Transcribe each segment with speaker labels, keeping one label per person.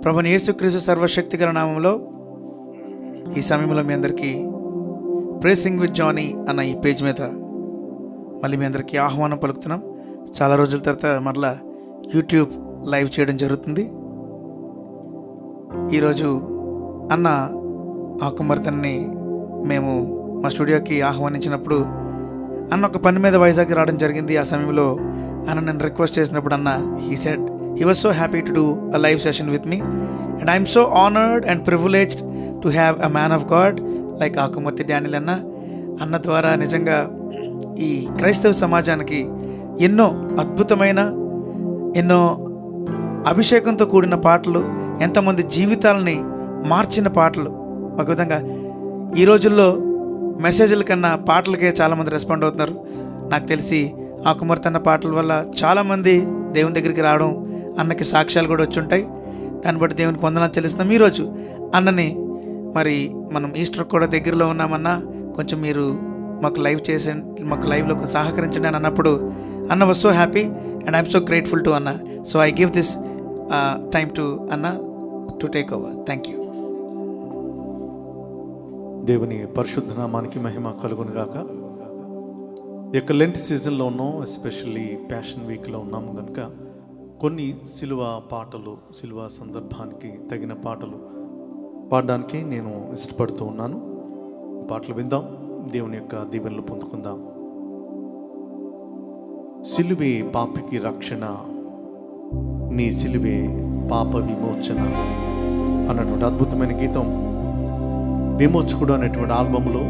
Speaker 1: ప్రభువైన యేసుక్రీస్తు సర్వశక్తిగల నామంలో ఈ సమయంలో మీ అందరికీ ప్రేసింగ్ విత్ జానీ అన్న ఈ పేజ్ మీద మళ్ళీ మీ అందరికీ ఆహ్వానం పలుకుతున్నాం. చాలా రోజుల తర్వాత మరలా యూట్యూబ్ లైవ్ చేయడం జరుగుతుంది. ఈరోజు అన్న ఆకుమర్తన్ని మేము మా స్టూడియోకి ఆహ్వానించినప్పుడు అన్న ఒక పని మీద వైజాగ్ రావడం జరిగింది. ఆ సమయంలో అన్న నన్ను రిక్వెస్ట్ చేసినప్పుడు అన్న he was so happy to do a live session with me, and I'm so honored and privileged to have a man of God like Akumarthi Daniel అన్న ద్వారా నిజంగా ఈ క్రైస్తవ సమాజానికి ఎన్నో అద్భుతమైన ఎన్నో అభిషేకంతో కూడిన పాటలు, ఎంతోమంది జీవితాలని మార్చిన పాటలు. ఒక విధంగా ఈ రోజుల్లో మెసేజ్ల కన్నా పాటలకే చాలామంది రెస్పాండ్ అవుతున్నారు. నాకు తెలిసి ఆకుమర్తి అన్న పాటల వల్ల చాలామంది దేవుని దగ్గరికి రావడం, అన్నకి సాక్ష్యాలు కూడా వచ్చి ఉంటాయి. దాన్ని బట్టి దేవునికి వందనాలు చెల్లిస్తున్నాం. ఈరోజు అన్నని మరి మనం ఈస్టర్ కూడా దగ్గరలో ఉన్నామన్నా, కొంచెం మీరు మాకు లైవ్లో కొంచెం సహకరించండి అని అన్నప్పుడు అన్న was so happy and I'm so grateful to అన్న. So I give this time to అన్న to take over. Thank you.
Speaker 2: దేవుని పరిశుద్ధ నామానికి మహిమ కలుగును గాక. ఈ యొక్క లెంట్ సీజన్లో ఉన్నాం, ఎస్పెషల్లీ ప్యాషన్ వీక్లో ఉన్నాము కనుక కొన్ని సిలువ పాటలు, సిలువ సందర్భానికి తగిన పాటలు పాడడానికి నేను ఇష్టపడుతూ ఉన్నాను. పాటలు విందాం, దేవుని యొక్క దీవెనలు పొందుకుందాం. సిలువే పాపికి రక్షణ, నీ సిలువే పాప విమోచన అన్నటువంటి అద్భుతమైన గీతం విమోచకుడు అనేటువంటి ఆల్బంలో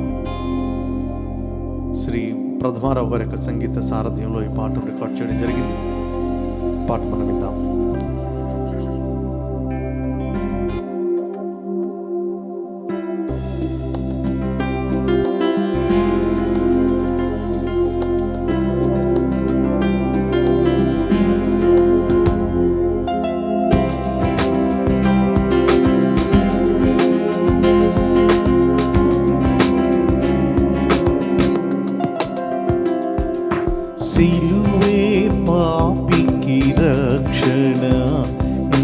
Speaker 2: శ్రీ ప్రథమారావు గారి యొక్క సంగీత సారథ్యంలో ఈ పాటను రికార్డ్ చేయడం జరిగింది. పాట మనం విందాం. సిలువే పాపికి రక్షణ,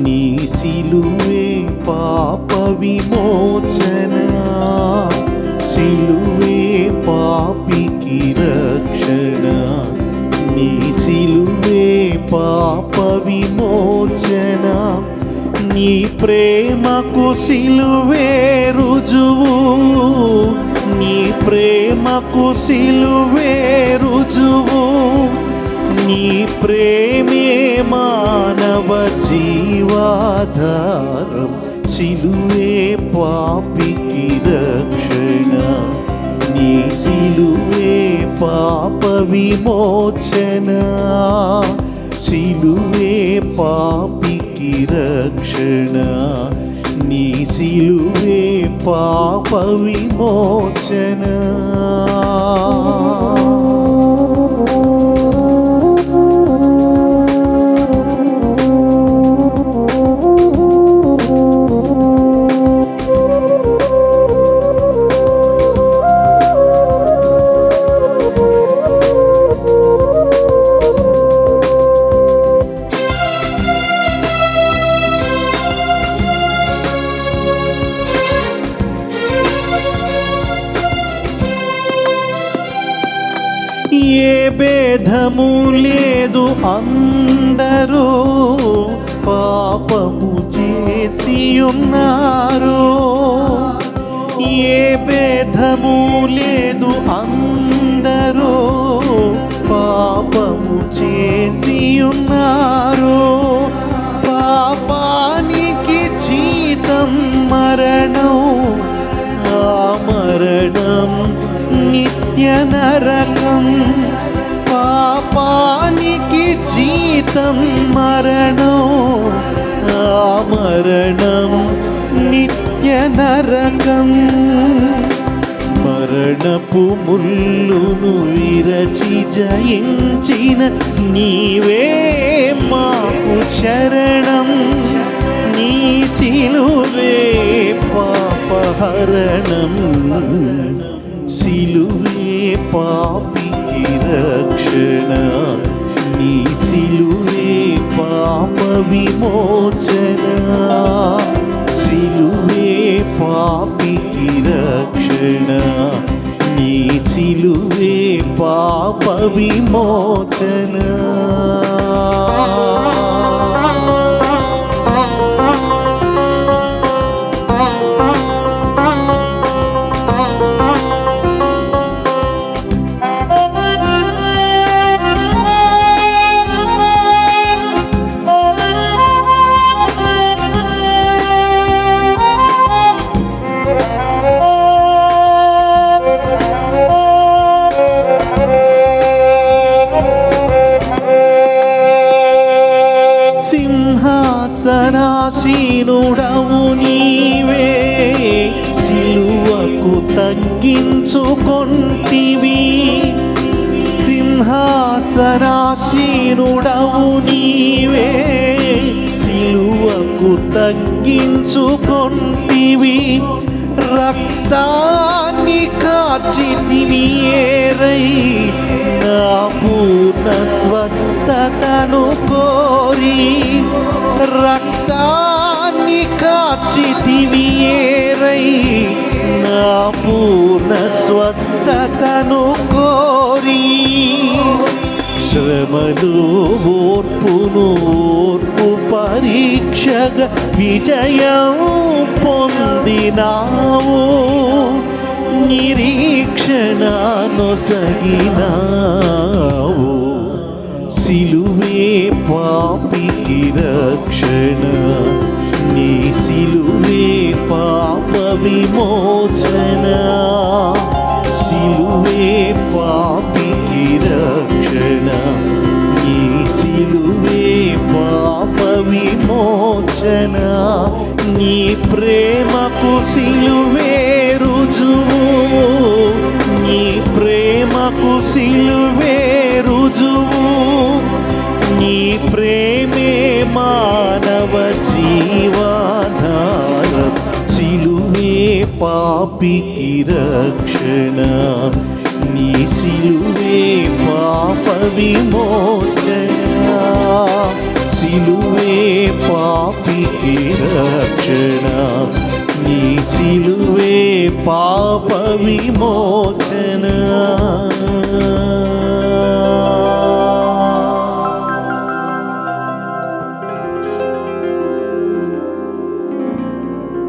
Speaker 2: నీ సిలువే పాప విమోచన. సిలువే పాపికి రక్షణ, నీ సిలువే పాప విమోచన. నీ ప్రేమకు సిలువే రుజువు, నీ ప్రేమకు సిలువే రుజువు. నీ ప్రేమే మానవ జీవాధారం, సిలువే పాపికి రక్షణ, నీ సిలువే పాప విమోచన. సిలువే పాపికి రక్షణ, నీ సిలువే పాప విమోచన. ఏ భేదము లేదు, అందరూ పాపము చేసి ఉన్నారు. ఏ భేదము లేదు, అందరూ పాపము చేసి ఉన్నారు. పాపానికి జీతం మరణం, ఆ మరణం నిత్య నరకం. పాపానికి జీతం మరణం, ఆ మరణం నిత్య నరకం. మరణపు ముల్లును విరచి జయించిన నీవే మాకు శరణం. నీ సిలువే పాపహరణం, సిలువే పాపికి రక్షణ, నీ సిలువే పాప విమోచన, సిలువే పాపికి రక్షణ, నీ సిలువే పాప విమోచన. సింహాసనాసీనుడవు నీవే, సిలువకు తగ్గించుకొంటివి. సింహాసనాసీనుడవు నీవే, సిలువకు తగ్గించుకొంటివి. రక్తాన్ని కార్చితివి ఏరై, నా పూర్ణ స్వస్థతను కోరి. రక్తాన్ని కార్చితివి ఏరై, నా పూర్ణ స్వస్థతను కోరి. శ్రమలు ఓర్పును ఓర్పు పరీక్షగా విజయం పొందినావు, నిరీక్షణ నొసగినావు. సిలువే పాపికి రక్షణ, నీ సిలువే పాప విమోచన, సిలువే పాపికి రక్షణ, నీ సిలువే పాప విమోచన. నీ ప్రేమకు సిలువే రుజువు, నీ ప్రేమకు సిలువే రుజువు, నీ ప్రేమే మానవ జీవనాధారం. సిలువే పాపికి రక్షణ, నీ సిలువే పాప విమోచన, సిలువే పాపికి రక్షణ, నీ సిలువే పాప విమోచన.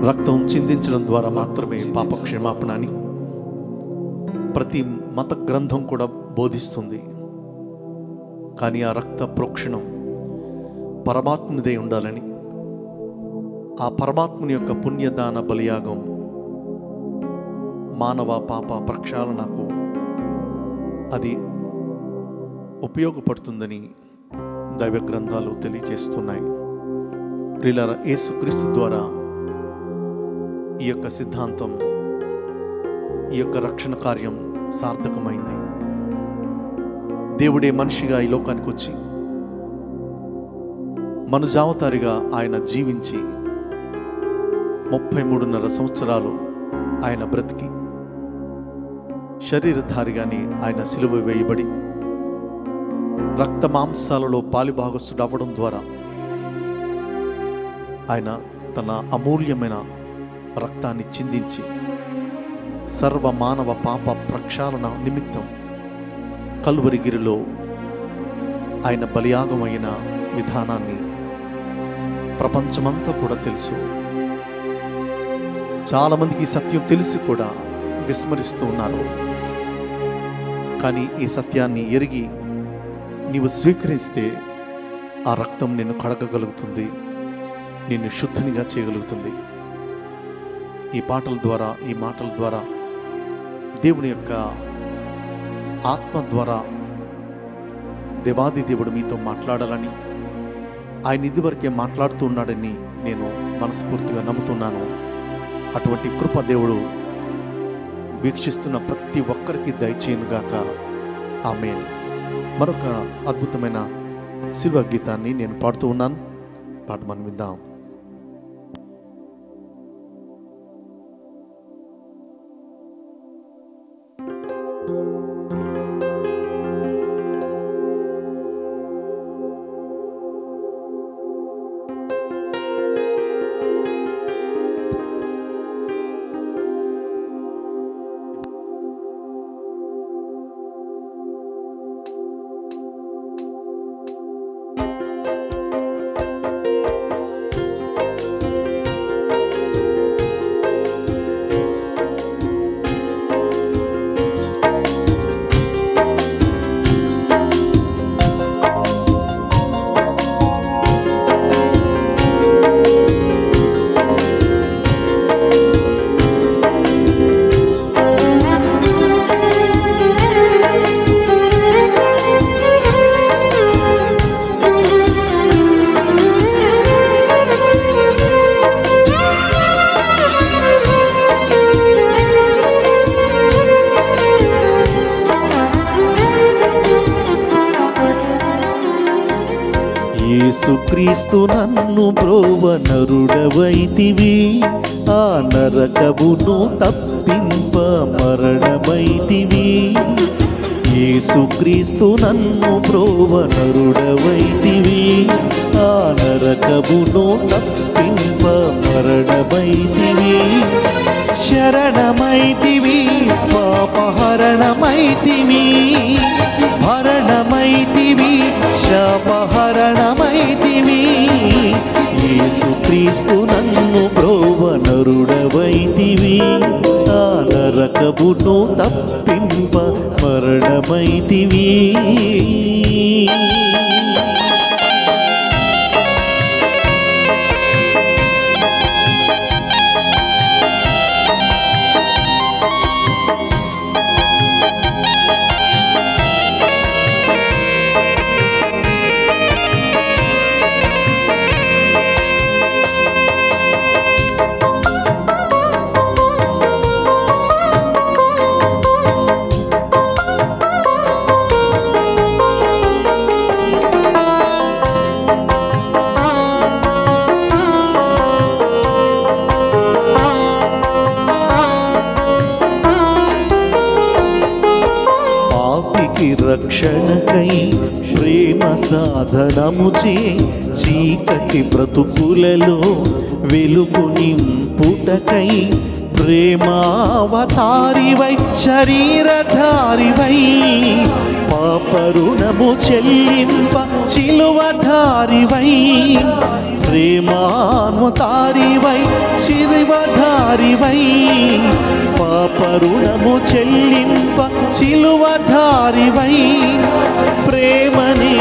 Speaker 2: రక్తం చిందించడం ద్వారా మాత్రమే పాప క్షమాపణ అని ప్రతి మత గ్రంథం కూడా బోధిస్తుంది. కానీ ఆ రక్త ప్రోక్షణం పరమాత్మునిదే ఉండాలని, ఆ పరమాత్ముని యొక్క పుణ్యదాన బలియాగం మానవ పాప ప్రక్షాళనకు అది ఉపయోగపడుతుందని దైవ గ్రంథాలు తెలియజేస్తున్నాయి. ప్రియులారా, యేసుక్రీస్తు ద్వారా ఈ యొక్క సిద్ధాంతం, ఈ యొక్క రక్షణ కార్యం సార్థకమైంది. దేవుడే మనిషిగా ఈ లోకానికి వచ్చి మనుజావతారిగా ఆయన జీవించి 33.5 సంవత్సరాలు ఆయన బ్రతికి శరీరధారిగానే ఆయన సిలువ వేయబడి రక్త మాంసాలలో పాలిభాగస్తుడు అవ్వడం ద్వారా ఆయన తన అమూల్యమైన రక్తాన్ని చిందించి సర్వ మానవ పాప ప్రక్షాళన నిమిత్తం కల్వరిగిరిలో ఆయన బలియాగమైన విధానాన్ని ప్రపంచమంతా కూడా తెలుసు. చాలామందికి ఈ సత్యం తెలిసి కూడా విస్మరిస్తూ ఉన్నారు. కానీ ఈ సత్యాన్ని ఎరిగి నీవు స్వీకరిస్తే ఆ రక్తం నిన్ను కడగగలుగుతుంది, నిన్ను శుద్ధినిగా చేయగలుగుతుంది. ఈ పాటల ద్వారా, ఈ మాటల ద్వారా దేవుని యొక్క ఆత్మ ద్వారా దేవాది దేవుడు మీతో మాట్లాడాలని, ఆయన ఇదివరకే మాట్లాడుతూ ఉన్నాడని నేను మనస్ఫూర్తిగా నమ్ముతున్నాను. అటువంటి కృప దేవుడు వీక్షిస్తున్న ప్రతి ఒక్కరికి దయచేయునుగాక. ఆమేన్. మరొక అద్భుతమైన శిల్వ గీతాన్ని నేను పాడుతూ ఉన్నాను. పాట మనం విందాం.
Speaker 3: యేసుక్రీస్తు నన్ను బ్రోవ నరుడవైతివి, ఆ నరకమును తప్పింప మరణమైతివి. యేసుక్రీస్తు నన్ను బ్రోవ నరుడవైతివి, ఆ నరకమును తప్పింప మరణమైతివి. శరణమైతివి, పాపహరణమైతివి, భరణమైతివి, శాపహరణమైతివి. యేసుక్రీస్తు నన్ను బ్రోవ నరుడవైతివి, ఆ నరకమును తప్పింప మరణమైతివి. రక్షణకై ప్రేమ సాధనముచే చీకటి బ్రతుకులలో వెలుగు నింపుటకై ప్రేమావతారివై శరీరధారివై పాపరుణము చెల్లింప శిలువధారివై ప్రేమావతారివై శిలువధారివై పాపరుణము చెల్లింప శిలువధారివై ప్రేమనే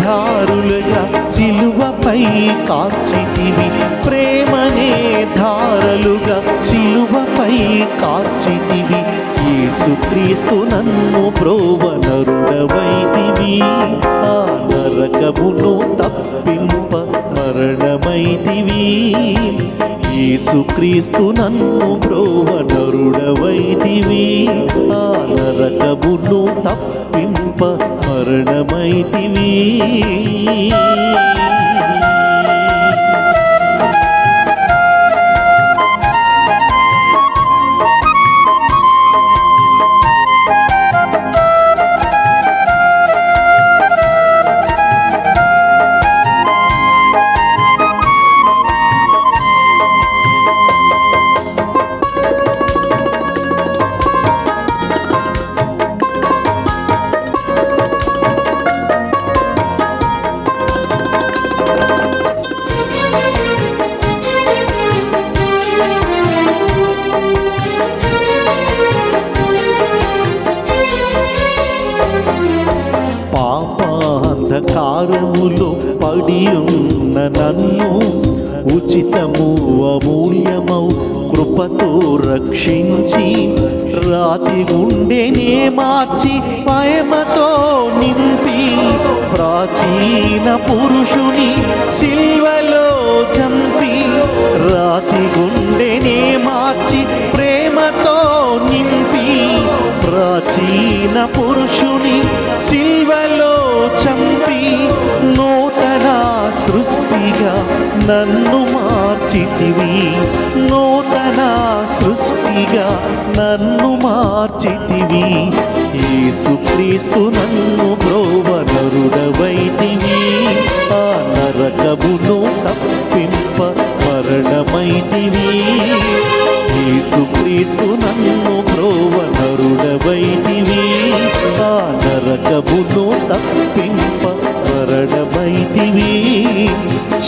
Speaker 3: ధారులుగా శిలువపై కార్చితివి, ప్రేమనే ధారలుగా శిలువపై కార్చితివి. యేసుక్రీస్తు నన్ను బ్రోవ నరుడవైతివి, ఆ నరకమును తప్పింప మరణమైతివి. యేసుక్రీస్తు నన్ను బ్రోవ నరుడవైతివి, ఆ నరకమును తప్పింప మరణమైతివి. పాపాంధకారములో పడి ఉన్న నన్ను ఉచితము అమూల్యమౌ కృపతో రక్షించి రాతి గుండెనే మార్చి ప్రేమతో నింపి ప్రాచీన పురుషుని సిల్వలో చంపి రాతి గుండెనే మార్చి ప్రేమతో నింపి ప్రాచీన పురుషుని సిల్వలో చంపి నూతన సృష్టిగా నన్ను మార్చితివి, నూతన సృష్టిగా నన్ను మార్చితివి. యేసుక్రీస్తు నన్ను బ్రోవ నరుడవైతివి, ఆ నరకమును తప్పింప మరణమైతివి. యేసుక్రీస్తు నన్ను బ్రోవ నరుడవైతివి, ఆ నరకమును తప్పింప మరణమైతివి.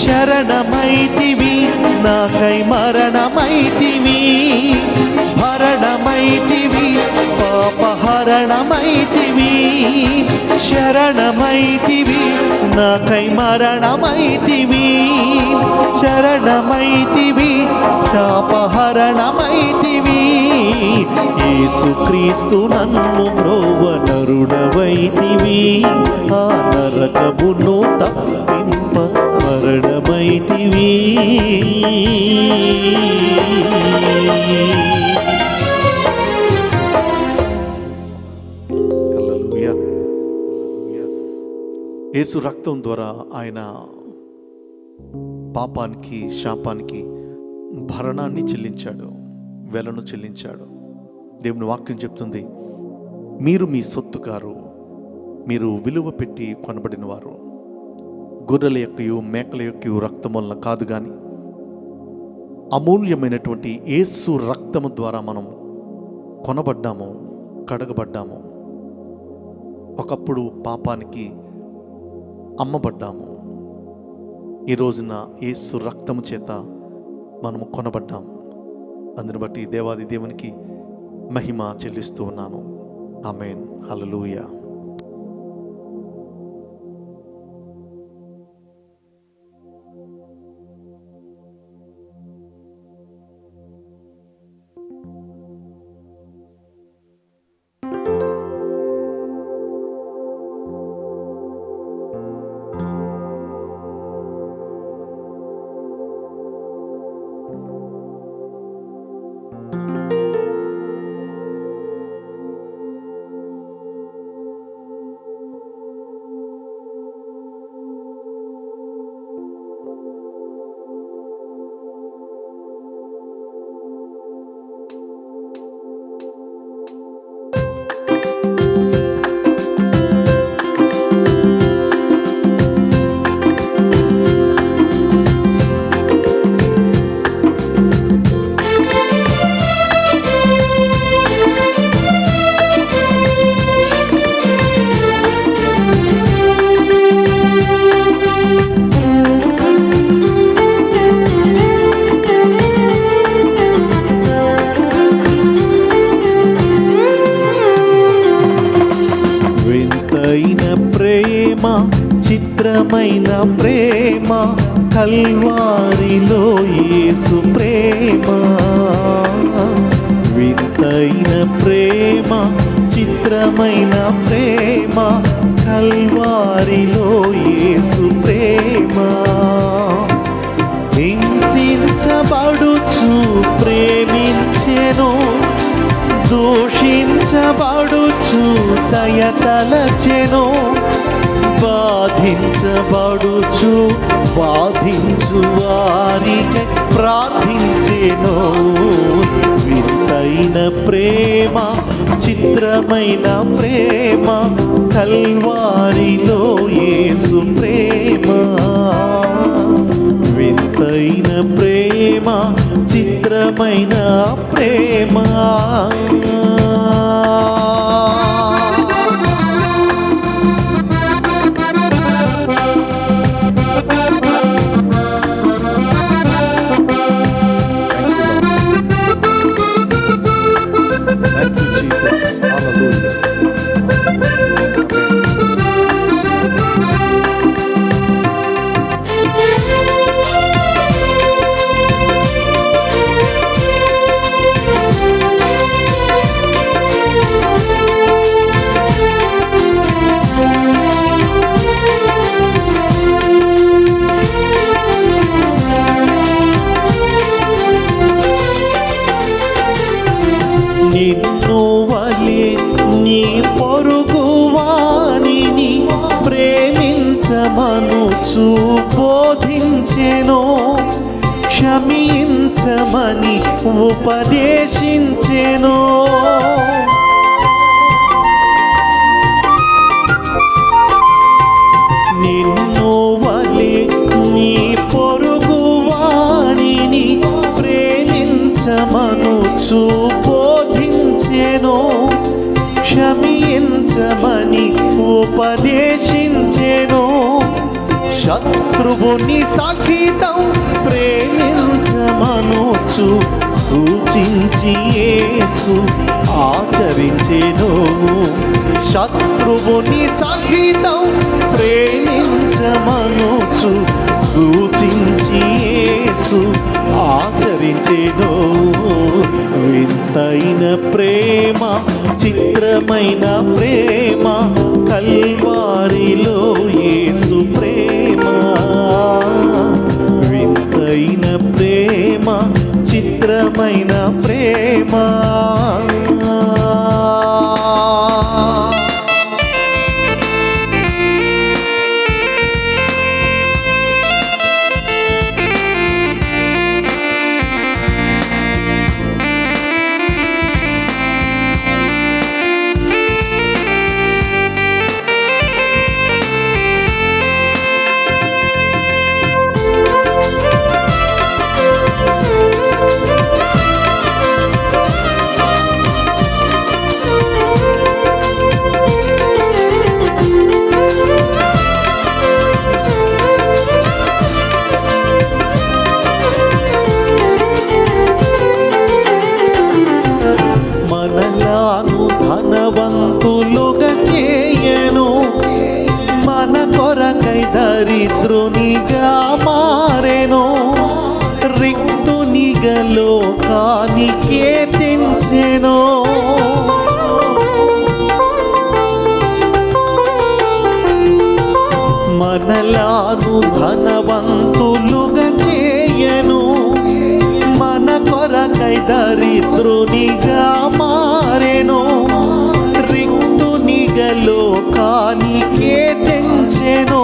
Speaker 3: శరణమైతివి, నాకై మరణమైతివి, భరణమైతివి, పాపహరణమైతివి. శరణమైతివి, నాకై మరణమైతివి, శరణమైతివి, శాపహరణమైతివి. యేసుక్రీస్తు నన్ను బ్రోవ నరుడవైతివి, ఆ నరకమును తప్పింప మరణమైతివి.
Speaker 2: యేసు రక్తం ద్వారా ఆయన పాపానికి, శాపానికి భరణాన్ని చెల్లించాడు, వెలను చెల్లించాడు. దేవుని వాక్యం చెప్తుంది, మీరు మీ సొత్తు కారు, మీరు విలువ పెట్టి కొనబడిన వారు, గొర్రెల యొక్కయు మేకల యొక్కయు రక్తం వలన కాదు కానీ అమూల్యమైనటువంటి యేసు రక్తము ద్వారా మనం కొనబడ్డాము, కడగబడ్డాము. ఒకప్పుడు పాపానికి అమ్మబడ్డాము. ఈ రోజున యేసు రక్తము చేత మనము కొనబడ్డాము. అందుని బట్టి దేవాది దేవునికి మహిమ చెల్లిస్తూ ఉన్నాను. ఆమేన్, హల్లెలూయా.
Speaker 3: చిత్రమైన ప్రేమ కల్వారిలో యేసు ప్రేమ. వింతైన ప్రేమ, చిత్రమైన ప్రేమ కల్వారిలో యేసు ప్రేమ. హింసించబడుచు ప్రేమించెను, దూషించబడుచు దయతలచెను, బాధించబడుచు బాధించు వారికి ప్రార్థించెను. వింతైన ప్రేమ, చిత్రమైన ప్రేమ కల్వారిలో యేసు ప్రేమ. వింతైన ప్రేమ, చిత్రమైన ప్రేమ. నిన్ను వలె నీ పొరుగు వానిని ప్రేమించమనుచు బోధించెను, క్షమించమని ఉపదేశించెను. నిన్ను వలె నీ పొరుగు వానిని ప్రేమించమనుచు బోధించెను, క్షమించమని ఉపదేశించెను. శత్రువుని సహితం ప్రేమించమనుచు సూచించి యేసు ఆచరించెను. శత్రువుని సహితం ప్రేమించమనుచు సూచించి యేసు ఆచరించెను. వింతైన ప్రేమ, చిత్రమైన ప్రేమ కల్వారిలో యేసు ప్రేమ. వింతైన ప్రేమ, చిత్రమైన ప్రేమ. నిగలోకానికే తెంచెను. మనలాను ధనవంతులుగా చేయను, మన కొరకై దరిద్రునిగా మారెను. రిక్తునిగా లోకానికే తెంచెను,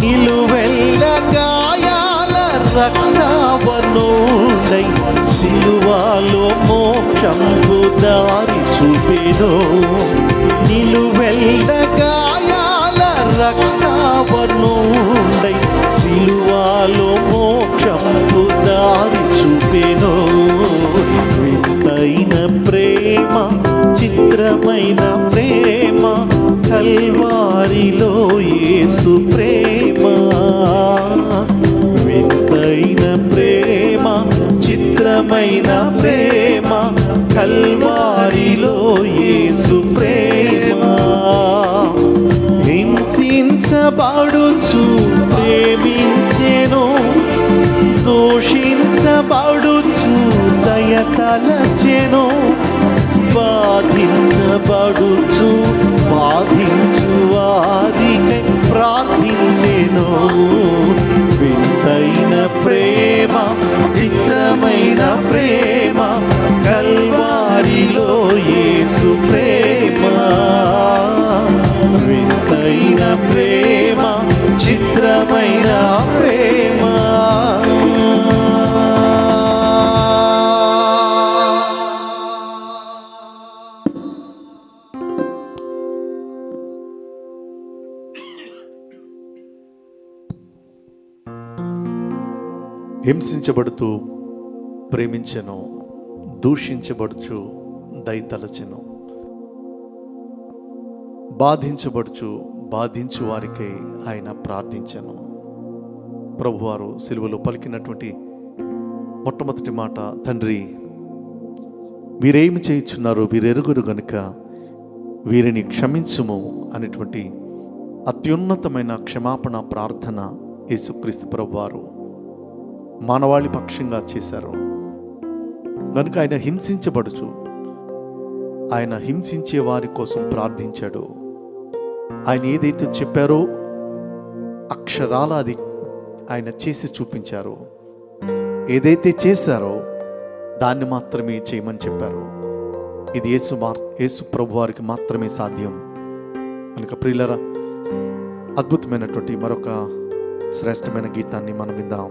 Speaker 3: నిలువెల్ల గాయాల రక్తవర్ణుడై సిలువలో మోక్షంకు దారి చూపెను. నిలువెల్ల గాయాల రక్తవర్ణుడై సిలువలో మోక్షంకు దారి చూపెను. వింతైన ప్రేమ, చిత్రమైన ప్రేమ, కల్వారిలో యేసు ప్రేమ. వింతైన ప్రేమ, చిత్రమైన ప్రేమ, కల్వారిలో యేసు ప్రేమ. హింసించబడుచు ప్రేమించెను, దూషించబడుచు దయ తలచెను. బాధించబడుచు బాధించు వారికై ప్రార్థించెను. వింతైన ప్రేమ, చిత్రమైన ప్రేమ, కల్వారిలో యేసు ప్రేమ. వింతైన ప్రేమ, చిత్రమైన ప్రేమ.
Speaker 2: హింసించబడుతూ ప్రేమించెను, దూషించబడుచు దయతలచెను. బాధించబడుచు బాధించు వారికై ఆయన ప్రార్థించెను. ప్రభువారు సిలువలో పలికినటువంటి మొట్టమొదటి మాట, తండ్రి వీరేమి చేయుచున్నారో వీరెరుగురు గనుక వీరిని క్షమించుము అనేటువంటి అత్యున్నతమైన క్షమాపణ ప్రార్థన యేసుక్రీస్తు ప్రభువారు మానవాళి పక్షంగా చేశారు. కనుక ఆయన హింసించబడుచు ఆయన హింసించే వారి కోసం ప్రార్థించాడు. ఆయన ఏదైతే చెప్పారో అక్షరాల అది ఆయన చేసి చూపించారు. ఏదైతే చేశారో దాన్ని మాత్రమే చేయమని చెప్పారు. ఇది యేసు ప్రభు వారికి మాత్రమే సాధ్యం. కనుక ప్రియులరా, అద్భుతమైనటువంటి మరొక శ్రేష్టమైన గీతాన్ని మనం విందాం.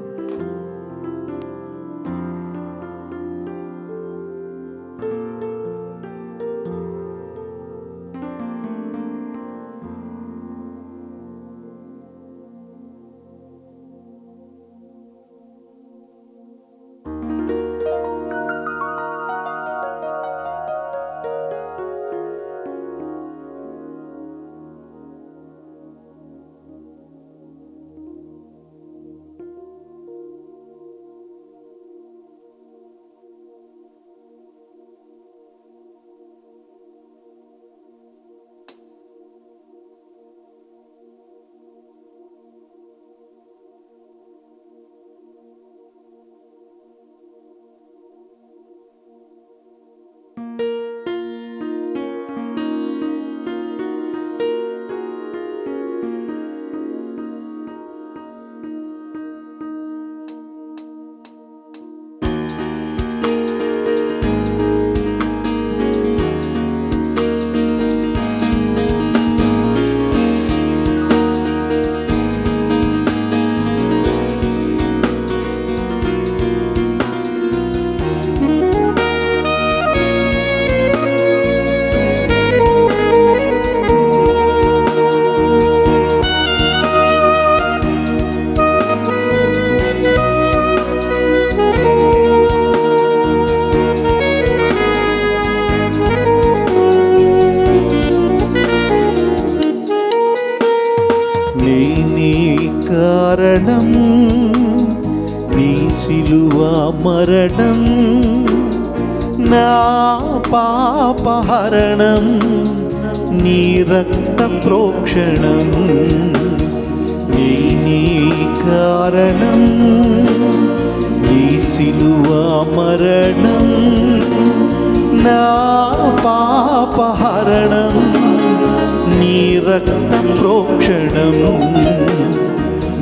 Speaker 3: కారణం నీ సిలువ మరణం, నా పాపహరణం నీ రక్త ప్రోక్షణం. నీ కారణం నీ సిలువ మరణం నా పాపహరణం నీ రక్త ప్రోక్షణం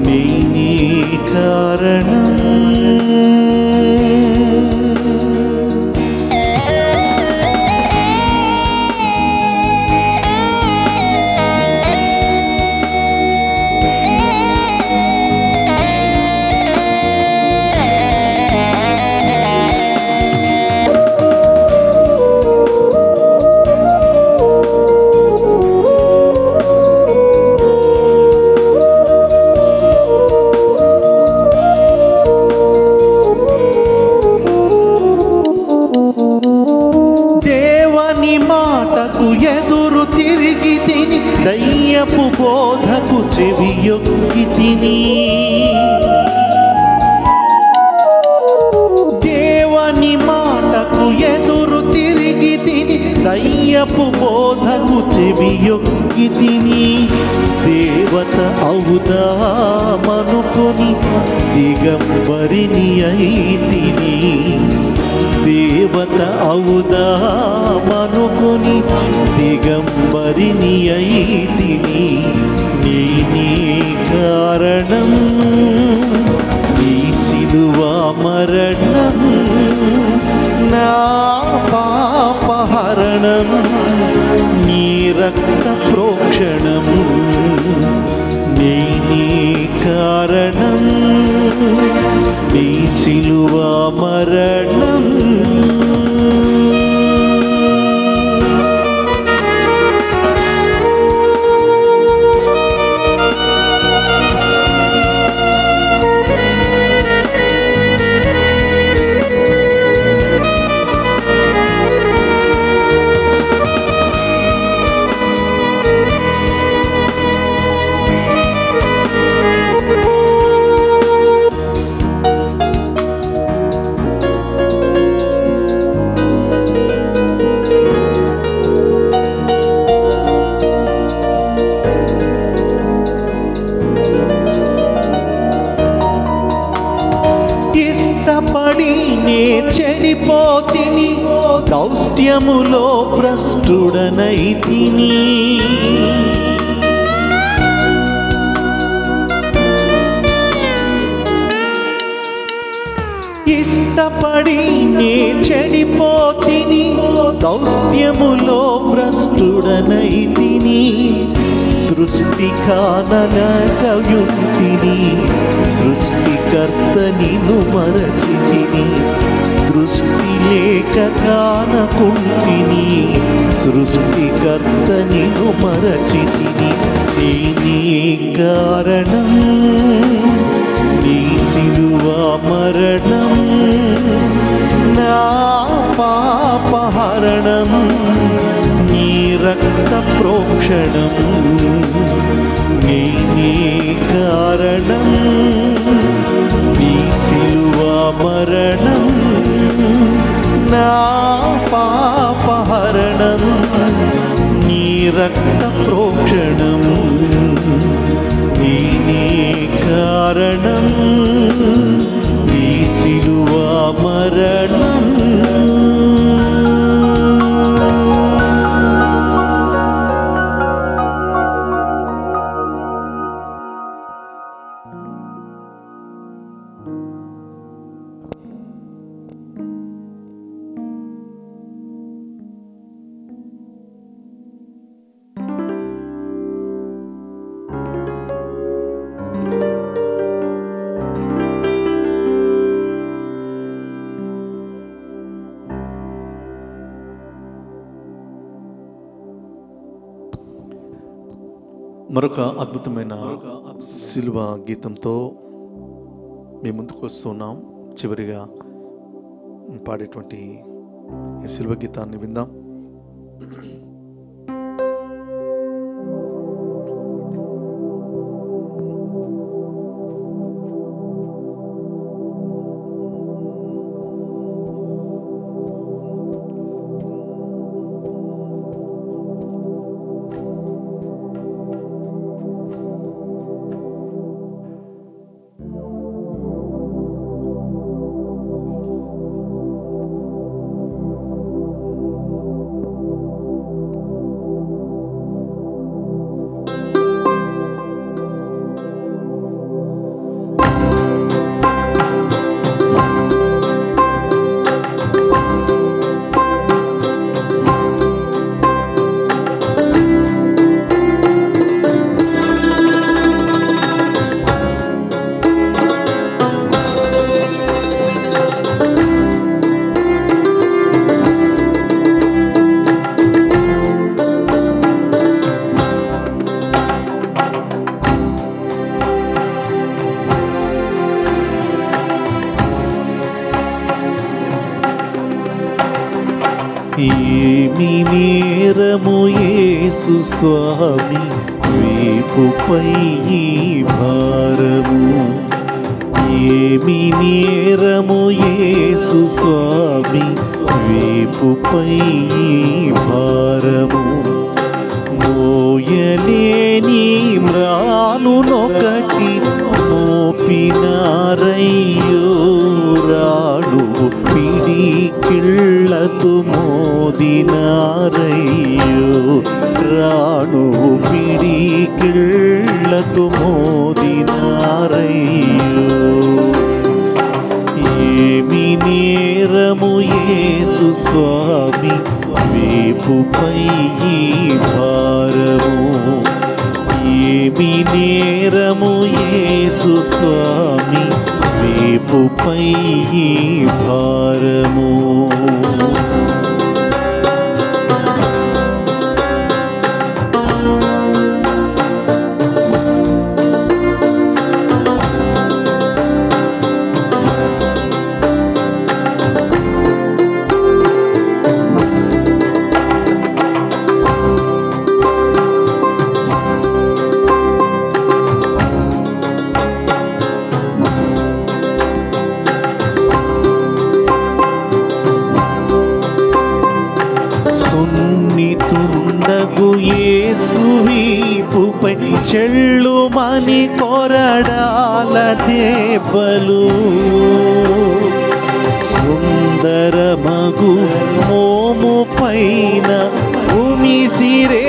Speaker 3: నీ కారణం ఎదురు తిరిగి తిని దయ్యపు బోధకు చెవియొక్కి తిని దేవుని మాటకు ఎదురు తిరిగి తిని దయ్యపు బోధకు చెవియొక్కి తిని దేవత అవుదామనుకొని దిగంబరిని అయి తిని దేవత అవుదామనుకొని దిగంబరిని అయి తిని నీ కారణం నీ సిలువ మరణం నా పాపహరణం నీ రక్త ప్రోక్షణం నీ కారణం నీ సిలువ మరణం ఇష్టపడి నే చెడిపోతిని దౌష్ట్యములో భ్రష్టుడనైతిని ఇష్టపడి నే చెడిపోతిని దౌష్ట్యములో భ్రష్టుడనైతిని దృష్టి కానలకయుంటిని సృష్టికర్త నిన్ను మరచితిని దృష్టి లేక కానకుంటిని సృష్టికర్త నిన్ను మరచితిని నీ కారణం నీ సిలువ మరణం నా పాపహరణం నీ రక్త ప్రోక్షణం నీ కారణం నీ సిలువ మరణం నా పాపహరణం నీ రక్త ప్రోక్షణం నీ కారణం నీ సిలువ మరణం
Speaker 2: మరొక అద్భుతమైన సిలువ గీతంతో మీ ముందుకు వస్తున్నాం. చివరిగా పాడేటువంటి ఈ సిలువ గీతాన్ని విందాం.
Speaker 3: ఏమి నేరము యేసు స్వామి వీపుపై ఈ భారము, ఏమి నేరము యేసు స్వామి వీపుపై ఈ భారము, మోయలేని మ్రానునొకటి మోపినారయ్యో, రాడు పిడికిళ్ళతో మోదినారయ్యో, రాడు పిడికిళ్ళతో మోదినారయ్యో. ఏమి నేరము యేసు స్వామి వీపుపై ఈ భారము, ఏమి నేరము యేసు స్వామి వీపుపై ఈ భారము. సున్నితుండగు యేసు వీపుపై చెళ్ళుమని కొరడాల దెబ్బలు, సుందరమగు మోము పైన ఉమిసిరే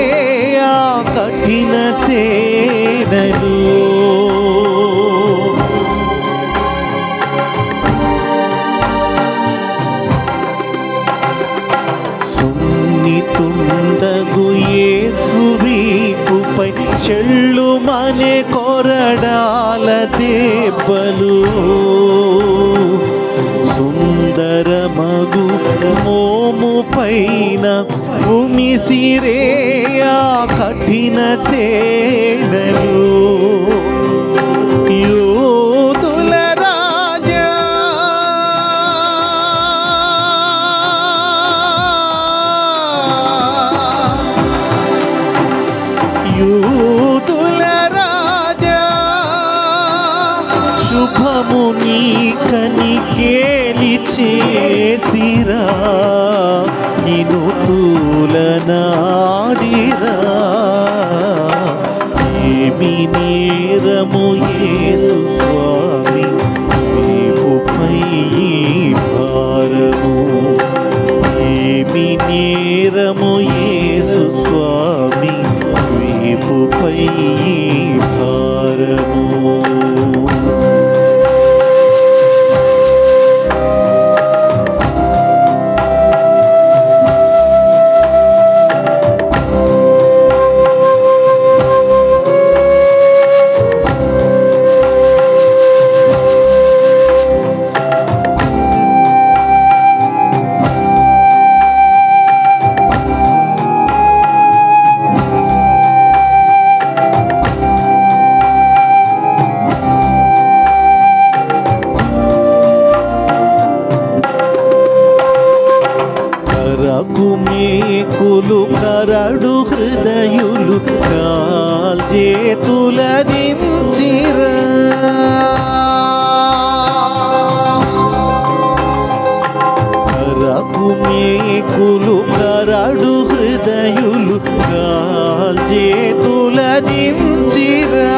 Speaker 3: ఆ కఠిన సేనలు, సున్నితుండగు యేసు వీపుపై చెళ్ళుమనే కొరడాల దెబ్బలు, సుందరమగు మోము పైన ఉమిసిరే ఆ కఠిన సేనలు, యోధుల రాజా యూదుల రాజా, శుభము నీకని కేలి చేసిరా, నిను తూలనాడిరా. ఏమి నేరము యేసు స్వామి వీపుపై ఈ భారము, ఏమి నేరము యేసు స్వామి వీపుపై ఈ భారము. మేకులు కరడు హృదయులు కాల్చేతుల దించిరా, కరకు మేకులు కరడు హృదయులు కాల్చేతుల దించిరా,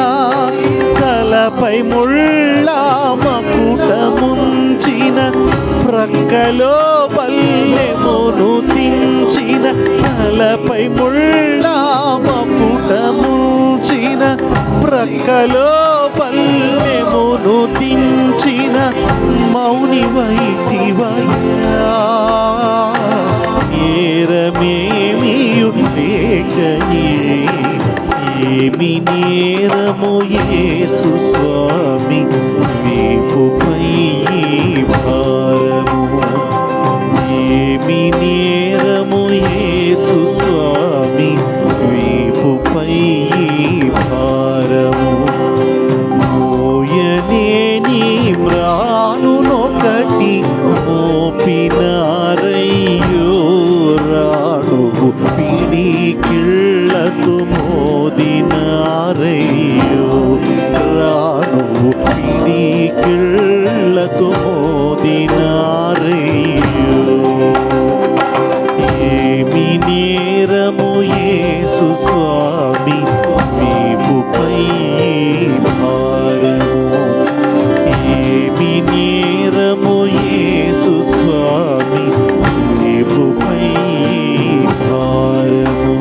Speaker 3: తలపై ముళ్ళ మకుటముంచిన ప్రక్కలో పల్లెమును తించిన, తలపై ముళ్ళ మకుటముంచిన ప్రక్కలో పల్లెమును తించిన, మౌని వైటివయ్యా నేరమేమియు లేకయే, ఏమి నేరము యేసు స్వామి వీపుపై ఈ భారము, ఏమి నేరము యేసు స్వామి వీపుపై ఈ భారము, మోయలేని మ్రానునొకటి మోపినారయ్యో, పిడికిళ్ళతో మోదినారయ్యో, రాను పిడికిళ్ళతో మోదినారయ్యో. ఏమి నేరము యేసు స్వామి మీపుపై భారము, ఏమి నేరము యేసు స్వామి మీపుపై భారము.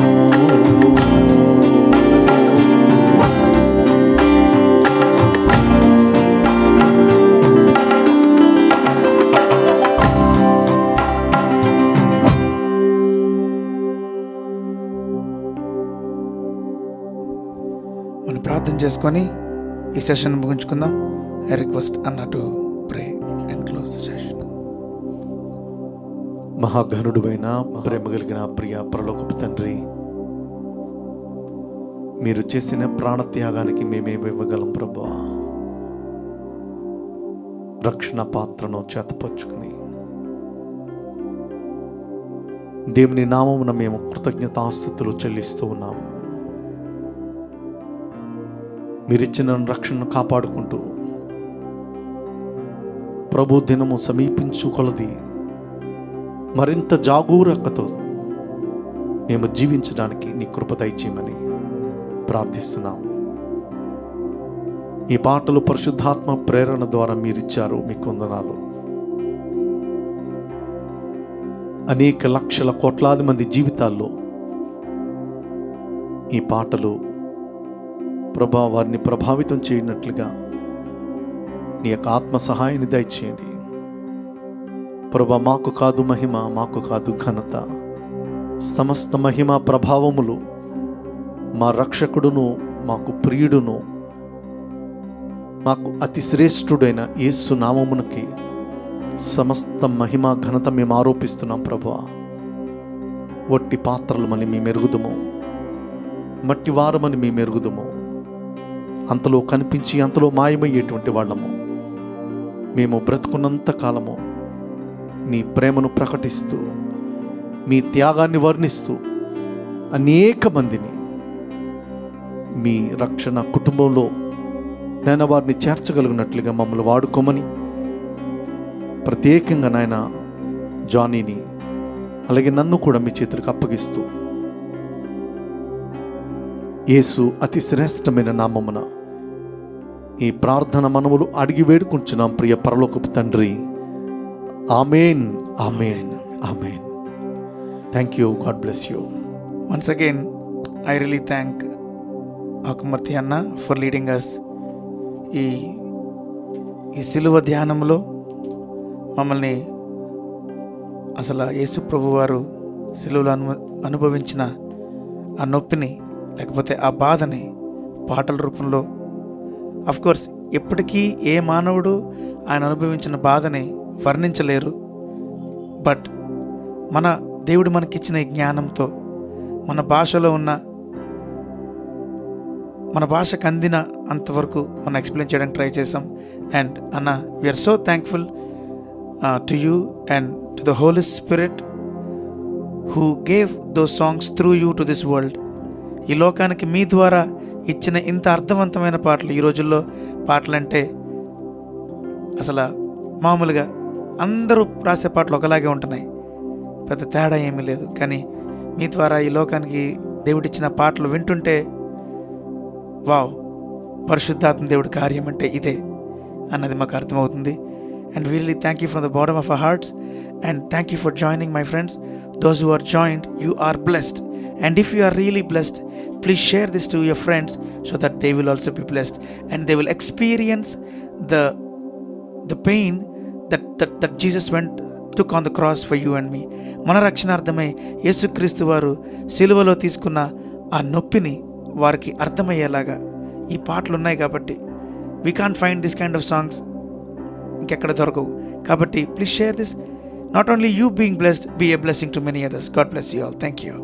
Speaker 1: మనం ప్రార్థన చేసుకొని ఈ సెషన్ ముగించుకుందాం. ఐ రిక్వెస్ట్ అన్న to pray and close the session.
Speaker 2: మహాగణుడువైన ప్రేమ కలిగిన ప్రియ పరలోకపు తండ్రి, మీరు చేసిన ప్రాణత్యాగానికి మేమేమి ఇవ్వగలం ప్రభువా? రక్షణ పాత్రను చేతపరుచుకుని దేవుని నామమున మేము కృతజ్ఞతాస్తుతులు చెల్లిస్తూ ఉన్నాము. మీరిచ్చిన రక్షణను కాపాడుకుంటూ ప్రభు దినము సమీపించు కొలది మరింత జాగరూకతతో మేము జీవించడానికి నీ కృప దయచేయమని ప్రార్థిస్తున్నాము. ఈ పాటలు పరిశుద్ధాత్మ ప్రేరణ ద్వారా మీరిచ్చారు, మీకు వందనాలు. అనేక లక్షల కోట్లాది మంది జీవితాల్లో ఈ పాటలు ప్రభా వారిని ప్రభావితం చేయనట్లుగా నీ యొక్క ఆత్మ సహాయాన్ని దయచేయండి ప్రభా. మాకు కాదు మహిమ, మాకు కాదు ఘనత, సమస్త మహిమ ప్రభావములు మా రక్షకుడును, మాకు ప్రియుడును, మాకు అతి శ్రేష్ఠుడైన యేసు నామమునకి సమస్త మహిమ ఘనత మేము ఆరోపిస్తున్నాం ప్రభువా. వట్టి పాత్రలు మని మేము ఎరుగుదుము, మట్టి వారమని మేము ఎరుగుదుము. అంతలో కనిపించి అంతలో మాయమయ్యేటువంటి వాళ్ళము మేము బ్రతుకున్నంత కాలము నీ ప్రేమను ప్రకటిస్తూ, మీ త్యాగాన్ని వర్ణిస్తూ అనేక మందిని మీ రక్షణ కుటుంబంలో నాయన వారిని చేర్చగలిగినట్లుగా మమ్మల్ని వాడుకోమని, ప్రత్యేకంగా నాయన జానీని అలాగే నన్ను కూడా మీ చేతులకు అప్పగిస్తూ యేసు అతి శ్రేష్టమైన నామమున ఈ ప్రార్థన మనములు అడిగి వేడుకుంటున్నాం ప్రియ పరలోకపు తండ్రి. Amen, amen, amen. Thank you. God bless you.
Speaker 1: Once again I really thank Akumarthi అన్న ఫర్ లీడింగ్ అస్. ఈ సిలువ ధ్యానంలో మమ్మల్ని అసలు యేసు ప్రభు వారు సిలువలో అనుభవించిన ఆ నొప్పిని, లేకపోతే ఆ బాధని పాటల రూపంలో, కోర్స్ ఎప్పటికీ ఏ మానవుడు ఆయన అనుభవించిన బాధని వర్ణించలేరు. బట్ మన దేవుడు మనకిచ్చిన ఈ జ్ఞానంతో మన భాషలో ఉన్న, మన భాషకు అందిన అంతవరకు మనం ఎక్స్ప్లెయిన్ చేయడానికి ట్రై చేసాం. అండ్ అన్న, we're so thankful to you and to the Holy Spirit who gave those songs through you to this world. ఈ లోకానికి మీ ద్వారా ఇచ్చిన ఇంత అర్థవంతమైన పాటలు. ఈ రోజుల్లో పాటలంటే అసలు మామూలుగా అందరూ రాసే పాటలు ఒకలాగే ఉంటున్నాయి, పెద్ద తేడా ఏమీ లేదు. కానీ మీ ద్వారా ఈ లోకానికి దేవుడిచ్చిన పాటలు వింటుంటే వావ్, పరిశుద్ధాత్మ దేవుడి కార్యం అంటే ఇదే అన్నది మాకు అర్థమవుతుంది. And really thank you from the bottom of our hearts. And thank you for joining my friends. Those who are joined, you are blessed. And if you are really blessed, please share this to your friends so that they will also be blessed and they will experience the pain that Jesus took on the cross for you and me. మన రక్షణార్థమై యేసుక్రీస్తు వారు సిలువలో తీసుకున్న ఆ నొప్పిని వారికి అర్థమయ్యేలాగా ఈ పాటలు ఉన్నాయి. కాబట్టి we can't find this kind of songs ఇంకెక్కడ దొరకవు. కాబట్టి please share this. Not only you being blessed, be a blessing to many others. God bless you all. Thank you.